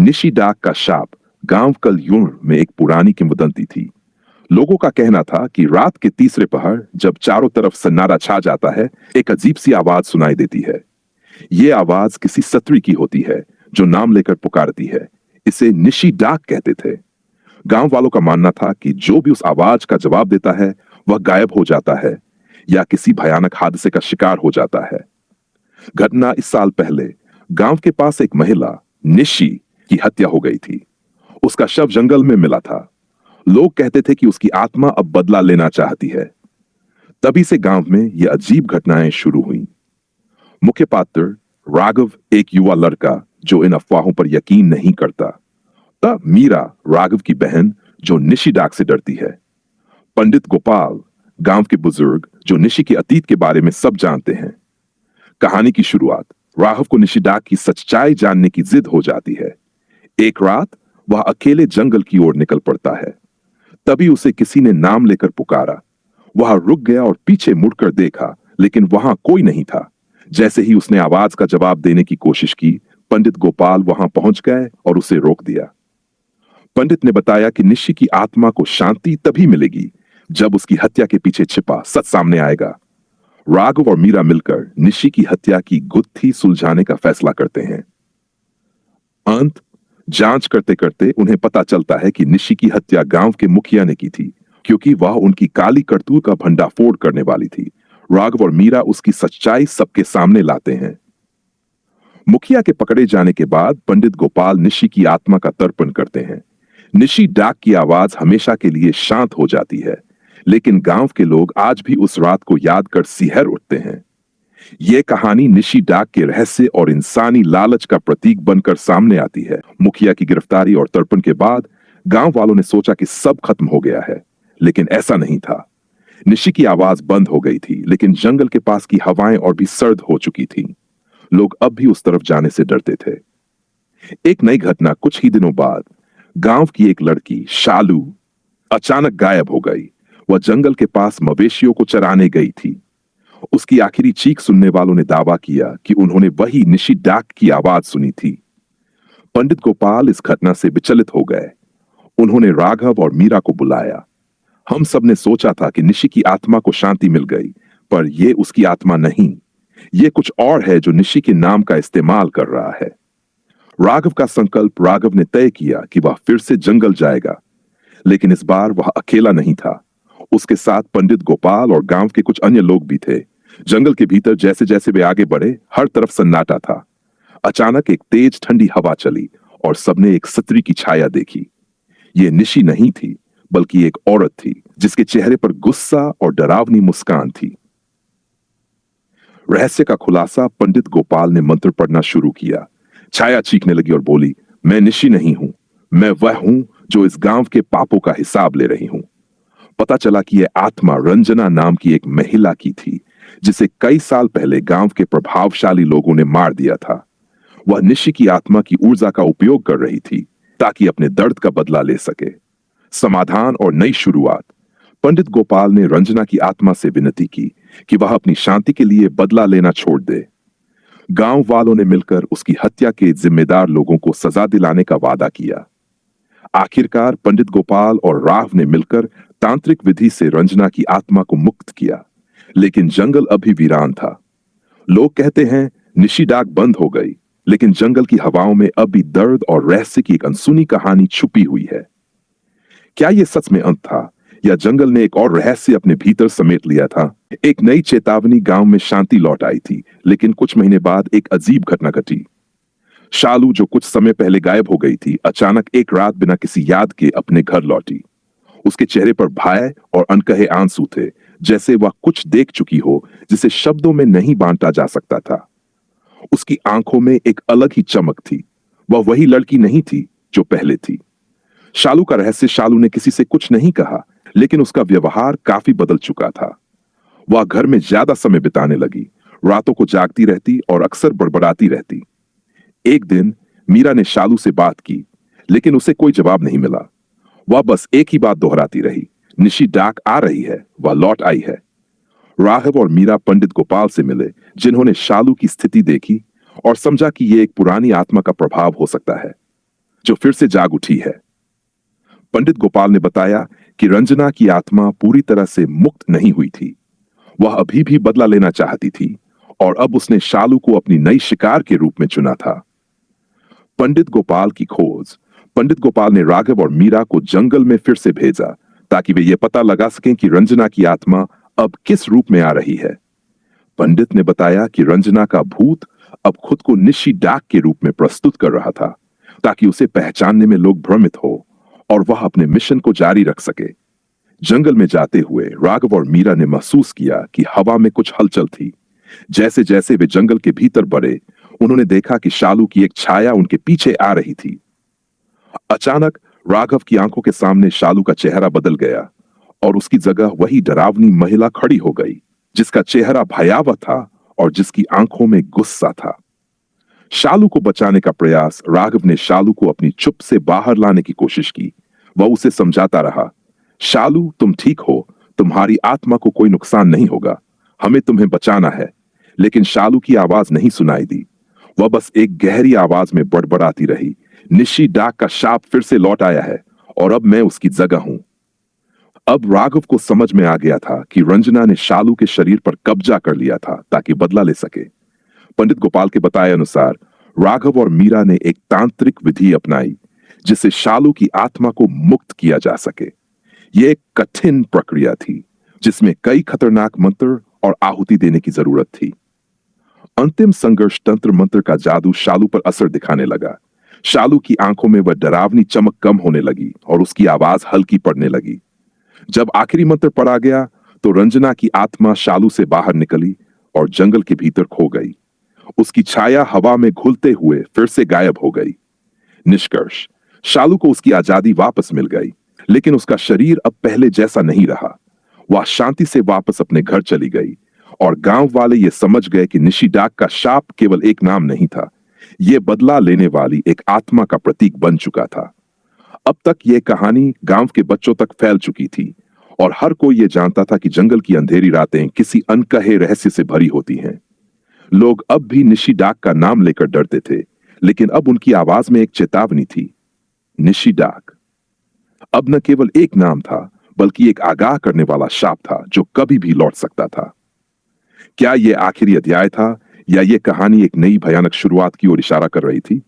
निशी डाक का शाप गांव कलयूर में एक पुरानी किंवदंती थी। लोगों का कहना था कि रात के तीसरे पहर जब चारों तरफ सन्नाटा छा जाता है, एक अजीब सी आवाज सुनाई देती है। ये आवाज किसी सत्री की होती है जो नाम लेकर पुकारती है। इसे निशी डाक कहते थे। गांव वालों का मानना था कि जो भी उस आवाज का जवाब देता है वह गायब हो जाता है या किसी भयानक हादसे का शिकार हो जाता है। घटना इस साल पहले गांव के पास एक महिला निशी की हत्या हो गई थी। उसका शव जंगल में मिला था। लोग कहते थे कि उसकी आत्मा अब बदला लेना चाहती है। तभी से गांव में ये अजीब घटनाएं शुरू हुई। मुख्य पात्र राघव एक युवा लड़का जो इन अफवाहों पर यकीन नहीं करता। तब मीरा राघव की बहन जो निशी डाक से डरती है। पंडित गोपाल गांव के बुजुर्ग जो निशी के अतीत के बारे में सब जानते हैं। कहानी की शुरुआत राघव को निशी डाक की सच्चाई जानने की जिद हो जाती है। एक रात वह अकेले जंगल की ओर निकल पड़ता है। तभी उसे किसी ने नाम लेकर पुकारा। वह रुक गया और पीछे मुड़कर देखा, लेकिन वहां कोई नहीं था। जैसे ही उसने आवाज का जवाब देने की कोशिश की, पंडित गोपाल वहां पहुंच गए और उसे रोक दिया। पंडित ने बताया कि निशी की आत्मा को शांति तभी मिलेगी जब उसकी हत्या के पीछे छिपा सच सामने आएगा। राघव और मीरा मिलकर निशी की हत्या की गुत्थी सुलझाने का फैसला करते हैं। अंत जांच करते करते उन्हें पता चलता है कि निशी की हत्या गांव के मुखिया ने की थी, क्योंकि वह उनकी काली करतूत का भंडाफोड़ करने वाली थी। राघव और मीरा उसकी सच्चाई सबके सामने लाते हैं। मुखिया के पकड़े जाने के बाद पंडित गोपाल निशी की आत्मा का तर्पण करते हैं। निशी डाक की आवाज हमेशा के लिए शांत हो जाती है, लेकिन गांव के लोग आज भी उस रात को याद कर सिहर उठते हैं। यह कहानी निशी डाक के रहस्य और इंसानी लालच का प्रतीक बनकर सामने आती है। मुखिया की गिरफ्तारी और तर्पण के बाद गांव वालों ने सोचा कि सब खत्म हो गया है, लेकिन ऐसा नहीं था। निशी की आवाज बंद हो गई थी, लेकिन जंगल के पास की हवाएं और भी सर्द हो चुकी थीं। लोग अब भी उस तरफ जाने से डरते थे। एक नई घटना कुछ ही दिनों बाद गांव की एक लड़की शालू अचानक गायब हो गई। वह जंगल के पास मवेशियों को चराने गई थी। उसकी आखिरी चीख सुनने वालों ने दावा किया कि उन्होंने वही निशी डाक की आवाज सुनी थी। पंडित गोपाल इस घटना से विचलित हो गए। उन्होंने राघव और मीरा को बुलाया। हम सब ने सोचा था कि निशी की आत्मा को शांति मिल गई, पर यह उसकी आत्मा नहीं। यह कुछ और है जो निशी के नाम का इस्तेमाल कर रहा है। राघव का संकल्प राघव ने तय किया कि वह फिर से जंगल जाएगा, लेकिन इस बार वह अकेला नहीं था। उसके साथ पंडित गोपाल और गांव के कुछ अन्य लोग भी थे। जंगल के भीतर जैसे जैसे वे आगे बढ़े, हर तरफ सन्नाटा था। अचानक एक तेज ठंडी हवा चली और सबने एक स्त्री की छाया देखी। यह निशी नहीं थी, बल्कि एक औरत थी जिसके चेहरे पर गुस्सा और डरावनी मुस्कान थी। रहस्य का खुलासा पंडित गोपाल ने मंत्र पढ़ना शुरू किया। छाया चीखने लगी और बोली, मैं निशी नहीं हूं, मैं वह हूं जो इस गांव के पापों का हिसाब ले रही हूं। पता चला कि यह आत्मा रंजना नाम की एक महिला की थी, जिसे कई साल पहले गांव के प्रभावशाली लोगों ने मार दिया था। वह निशी की आत्मा की ऊर्जा का उपयोग कर रही थी ताकि अपने दर्द का बदला ले सके। समाधान और नई शुरुआत। पंडित गोपाल ने रंजना की आत्मा से विनती की कि वह अपनी शांति के लिए बदला लेना छोड़ दे। गांव वालों ने मिलकर उसकी हत्या के जिम्मेदार लोगों को सजा दिलाने का वादा किया। आखिरकार पंडित गोपाल और राव ने मिलकर तांत्रिक विधि से रंजना की आत्मा को मुक्त किया, लेकिन जंगल अभी वीरान था। लोग कहते हैं निशी डाक बंद हो गई, लेकिन जंगल की हवाओं में अब भी दर्द और रहस्य की एक अनसुनी कहानी छुपी हुई है। क्या यह सच में अंत था, या जंगल ने एक और रहस्य अपने भीतर समेट लिया था? एक नई चेतावनी। गांव में शांति लौट आई थी, लेकिन कुछ महीने बाद एक अजीब घटना घटी। शालू जो कुछ समय पहले गायब हो गई थी, अचानक एक रात बिना किसी याद के अपने घर लौटी। उसके चेहरे पर भय और अनकहे आंसू थे, जैसे वह कुछ देख चुकी हो जिसे शब्दों में नहीं बांटा जा सकता था। उसकी आंखों में एक अलग ही चमक थी। वह वही लड़की नहीं थी जो पहले थी। शालू का रहस्य शालू ने किसी से कुछ नहीं कहा, लेकिन उसका व्यवहार काफी बदल चुका था। वह घर में ज्यादा समय बिताने लगी, रातों को जागती रहती और अक्सर बड़बड़ाती रहती। एक दिन मीरा ने शालू से बात की, लेकिन उसे कोई जवाब नहीं मिला। वह बस एक ही बात दोहराती रही, निशी डाक आ रही है, वह लौट आई है। राघव और मीरा पंडित गोपाल से मिले, जिन्होंने शालू की स्थिति देखी और समझा कि यह एक पुरानी आत्मा का प्रभाव हो सकता है। जो फिर से जाग उठी है। पंडित गोपाल ने बताया कि रंजना की आत्मा पूरी तरह से मुक्त नहीं हुई थी। वह अभी भी बदला लेना चाहती थी और अब उसने शालू को अपनी नई शिकार के रूप में चुना था। पंडित गोपाल की खोज। पंडित गोपाल ने राघव और मीरा को जंगल में फिर से भेजा ताकि वे ये पता लगा सकें कि रंजना की आत्मा अब किस रूप में आ रही है। पंडित ने बताया कि रंजना का भूत अब खुद को निशी डाक के रूप में प्रस्तुत कर रहा था ताकि उसे पहचानने में लोग भ्रमित हो और वह अपने मिशन को जारी रख सके। जंगल में जाते हुए राघव और मीरा ने महसूस किया कि हवा में कुछ हलचल थी। जैसे जैसे वे जंगल के भीतर बढ़े, उन्होंने देखा कि शालू की एक छाया उनके पीछे आ रही थी। अचानक राघव की आंखों के सामने शालू का चेहरा बदल गया और उसकी जगह वही डरावनी महिला खड़ी हो गई, जिसका चेहरा भयावह था और जिसकी आंखों में गुस्सा था। शालू को बचाने का प्रयास। राघव ने शालू को अपनी चुप से बाहर लाने की कोशिश की। वह उसे समझाता रहा, शालू तुम ठीक हो, तुम्हारी आत्मा को कोई नुकसान नहीं होगा, हमें तुम्हें बचाना है। लेकिन शालू की आवाज नहीं सुनाई दी। वह बस एक गहरी आवाज में बड़बड़ाती रही, निशी डाक का शाप फिर से लौट आया है और अब मैं उसकी जगह हूं। अब राघव को समझ में आ गया था कि रंजना ने शालू के शरीर पर कब्जा कर लिया था ताकि बदला ले सके। पंडित गोपाल के बताए अनुसार राघव और मीरा ने एक तांत्रिक विधि अपनाई जिससे शालू की आत्मा को मुक्त किया जा सके। यह एक कठिन प्रक्रिया थी जिसमें कई खतरनाक मंत्र और आहुति देने की जरूरत थी। अंतिम संघर्ष तंत्र मंत्र का जादू शालू पर असर दिखाने लगा। शालू की आंखों में वह डरावनी चमक कम होने लगी और उसकी आवाज हल्की पड़ने लगी। जब आखिरी मंत्र पढ़ा गया तो रंजना की आत्मा शालू से बाहर निकली और जंगल के भीतर खो गई। उसकी छाया हवा में घुलते हुए फिर से गायब हो गई। निष्कर्ष, शालू को उसकी आजादी वापस मिल गई, लेकिन उसका शरीर अब पहले जैसा नहीं रहा। वह शांति से वापस अपने घर चली गई और गांव वाले ये समझ गए कि निशी डाक का शाप केवल एक नाम नहीं था, यह बदला लेने वाली एक आत्मा का प्रतीक बन चुका था। अब तक यह कहानी गांव के बच्चों तक फैल चुकी थी और हर कोई यह जानता था कि जंगल की अंधेरी रातें किसी अनकहे रहस्य से भरी होती हैं। लोग अब भी निशी डाक का नाम लेकर डरते थे, लेकिन अब उनकी आवाज में एक चेतावनी थी। निशी डाक अब न केवल एक नाम था, बल्कि एक आगाह करने वाला शाप था जो कभी भी लौट सकता था। क्या यह आखिरी अध्याय था या यह कहानी एक नई भयानक शुरुआत की ओर इशारा कर रही थी?